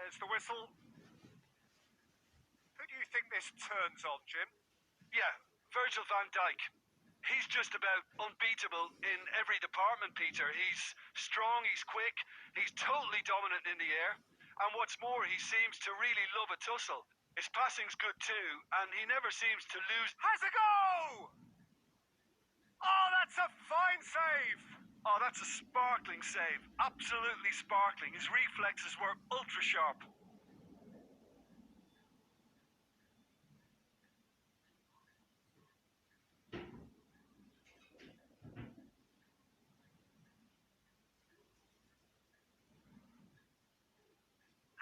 There's the whistle. Who do you think this turns on, Jim? Yeah, Virgil van Dijk. He's just about unbeatable in every department, Peter. He's strong, he's quick, he's totally dominant in the air. And what's more, he seems to really love a tussle. His passing's good too, and he never seems to lose. Has a go! Oh, that's a fine save! Oh, that's a sparkling save. Absolutely sparkling. His reflexes were ultra sharp.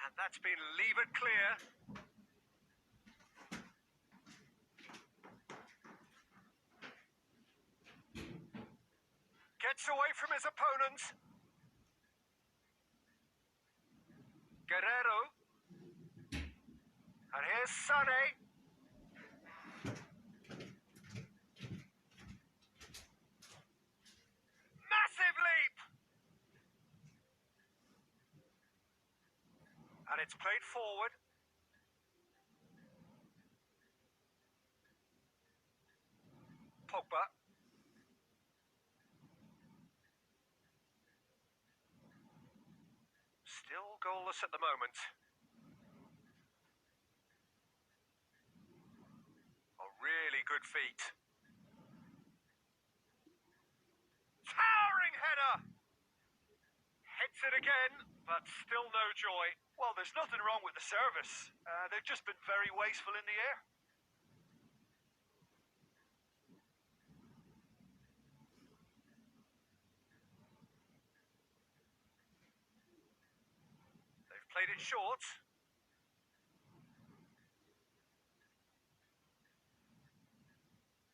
And that's been levered clear. Gets away from his opponent. Guerrero. And here's Sané. Massive leap! And it's played forward. Pogba. Still goalless at the moment. A really good feat. Towering header! Hits it again, but still no joy. Well, there's nothing wrong with the service. They've just been very wasteful in the air. They've played it short.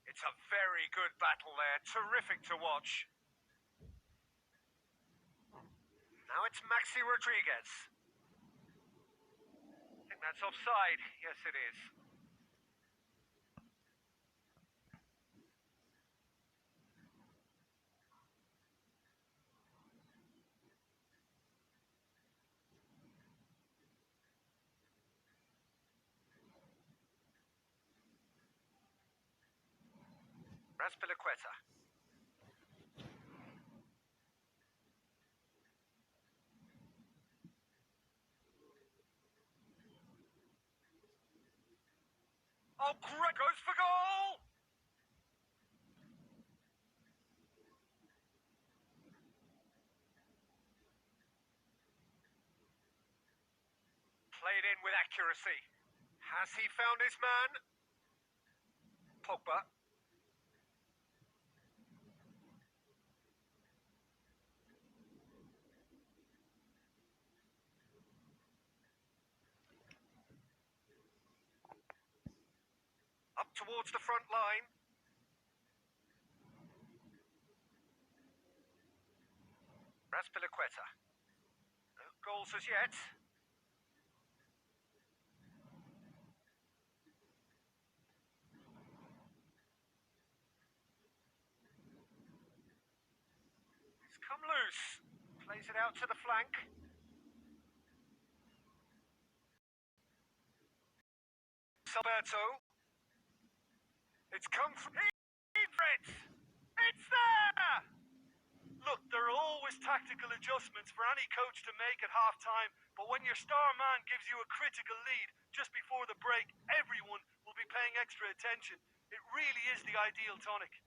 It's a very good battle there. Terrific to watch. Now it's Maxi Rodriguez. I think that's offside. Yes, it is. Raspilicueta. Oh, great! Goes for goal! Played in with accuracy. Has he found his man? Pogba. Up towards the front line. Raspilicueta. No goals as yet. It's come loose. Plays it out to the flank. Alberto. It's come from it. It's there! Look, there are always tactical adjustments for any coach to make at half-time, but when your star man gives you a critical lead just before the break, everyone will be paying extra attention. It really is the ideal tonic.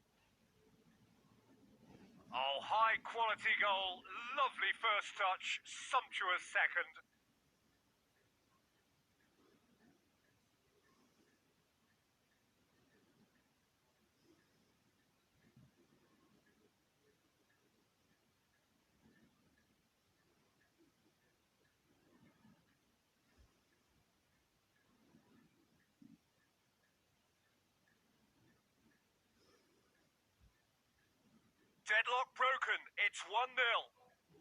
Oh, high quality goal. Lovely first touch. Sumptuous second. Deadlock broken. It's 1-0.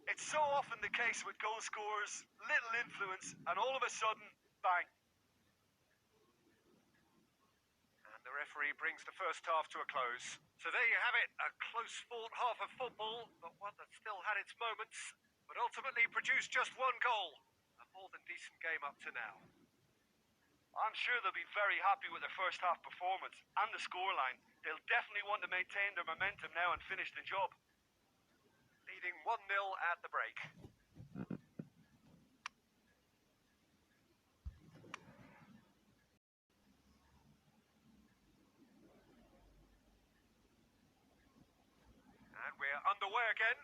It's so often the case with goal scorers, little influence, and all of a sudden, bang. And the referee brings the first half to a close. So there you have it, a close-fought half of football, but one that still had its moments, but ultimately produced just one goal. A More than decent game up to now. I'm sure they'll be very happy with their first half performance and the scoreline. They'll definitely want to maintain their momentum now and finish the job. Leading 1-0 at the break. And we're underway again.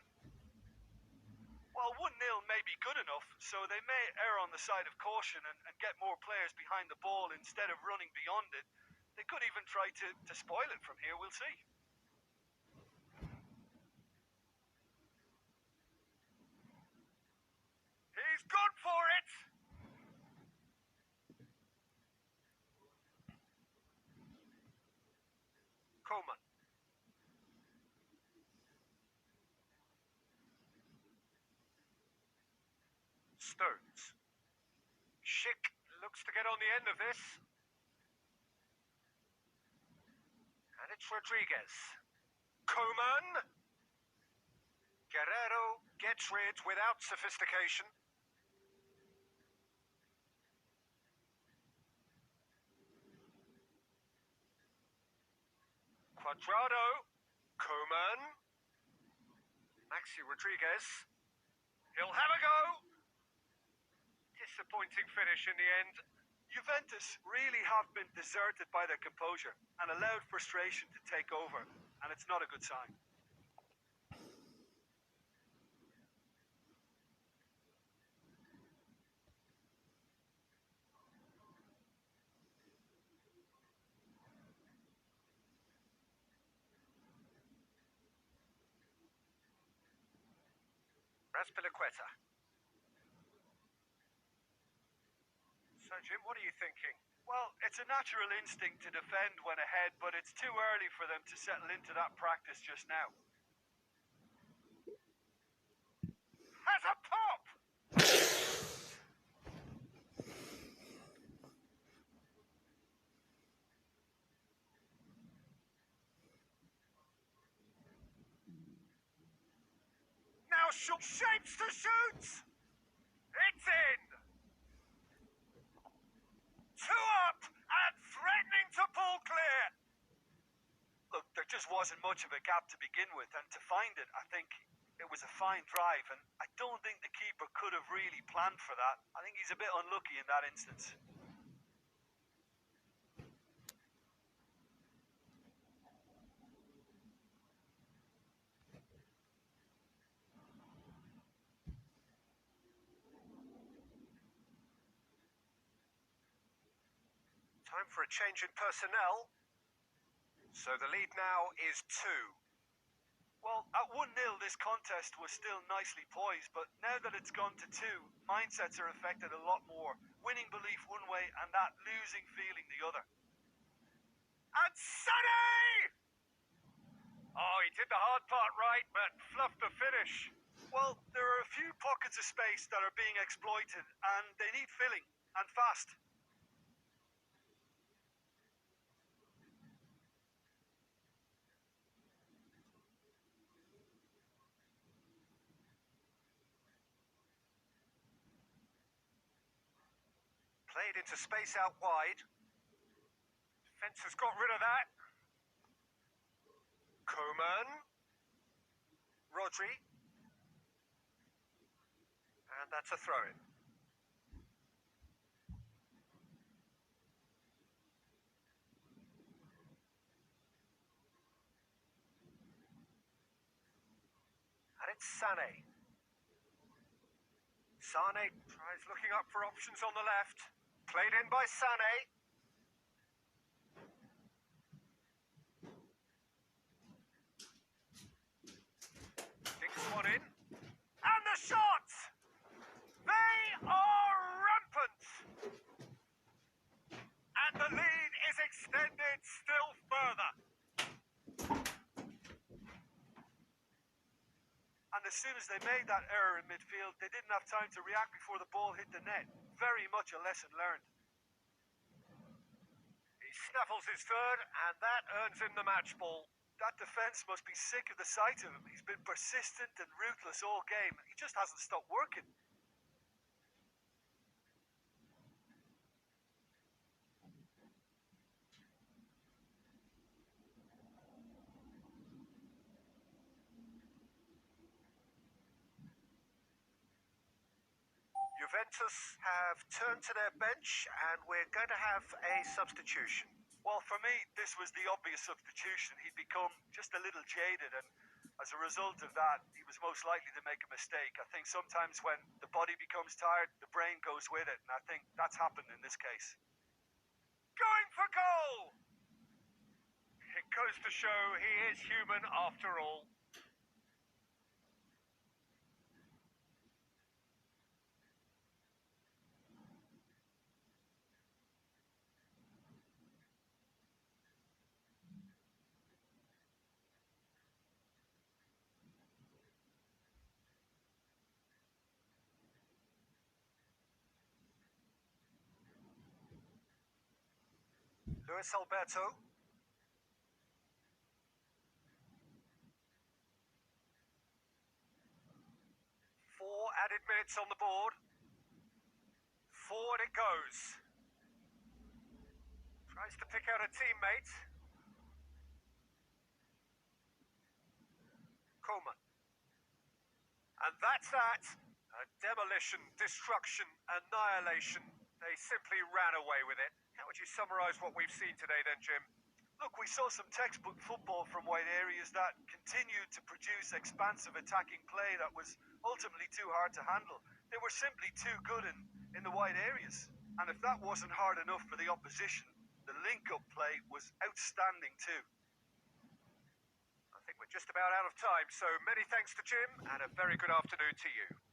Well, 1-0 may be good enough, so they may err on the side of caution and get more players behind the ball instead of running beyond it. They could even try to spoil it from here, we'll see. He's gone for it! Coleman. Stones. Schick looks to get on the end of this. And it's Rodriguez. Coleman. Guerrero gets rid without sophistication. Cuadrado. Coleman. Maxi Rodriguez. He'll have a go. Disappointing finish in the end. Juventus really have been deserted by their composure and allowed frustration to take over, and it's not a good sign. Raspilicueta. So, Jim, what are you thinking? Well, it's a natural instinct to defend when ahead, but it's too early for them to settle into that practice just now. Has a pop! Now shapes to shoot! It's in! 2 up and threatening to pull clear! Look, there just wasn't much of a gap to begin with, and to find it, I think it was a fine drive, and I don't think the keeper could have really planned for that. I think he's a bit unlucky in that instance. Time for a change in personnel. So the lead now is 2. Well, at 1-0, this contest was still nicely poised, but now that it's gone to 2, mindsets are affected a lot more. Winning belief one way and that losing feeling the other. And Sonny! Oh, he did the hard part right, but fluffed the finish. Well, there are a few pockets of space that are being exploited, and they need filling, and fast. Played into space out wide. Defence has got rid of that. Coleman. Rodri. And that's a throw-in. And it's Sané. Sané tries looking up for options on the left. Played in by Sané. Dinks one in. And the shot! They are rampant! And the lead is extended still further. And as soon as they made that error in midfield, they didn't have time to react before the ball hit the net. Very much a lesson learned. He snaffles his third, and that earns him the match ball. That defence must be sick of the sight of him. He's been persistent and ruthless all game. He just hasn't stopped working. Juventus have turned to their bench and we're going to have a substitution. Well, for me, this was the obvious substitution. He'd become just a little jaded, and as a result of that, he was most likely to make a mistake. I think sometimes when the body becomes tired, the brain goes with it, and I think that's happened in this case. Going for goal! It goes to show he is human after all. Luis Alberto. 4 added minutes on the board. Forward it goes. Tries to pick out a teammate. Coleman. And that's that. A demolition, destruction, annihilation. They simply ran away with it. How would you summarise what we've seen today then, Jim? Look, we saw some textbook football from wide areas that continued to produce expansive attacking play that was ultimately too hard to handle. They were simply too good in the wide areas. And if that wasn't hard enough for the opposition, the link-up play was outstanding too. I think we're just about out of time, so many thanks to Jim and a very good afternoon to you.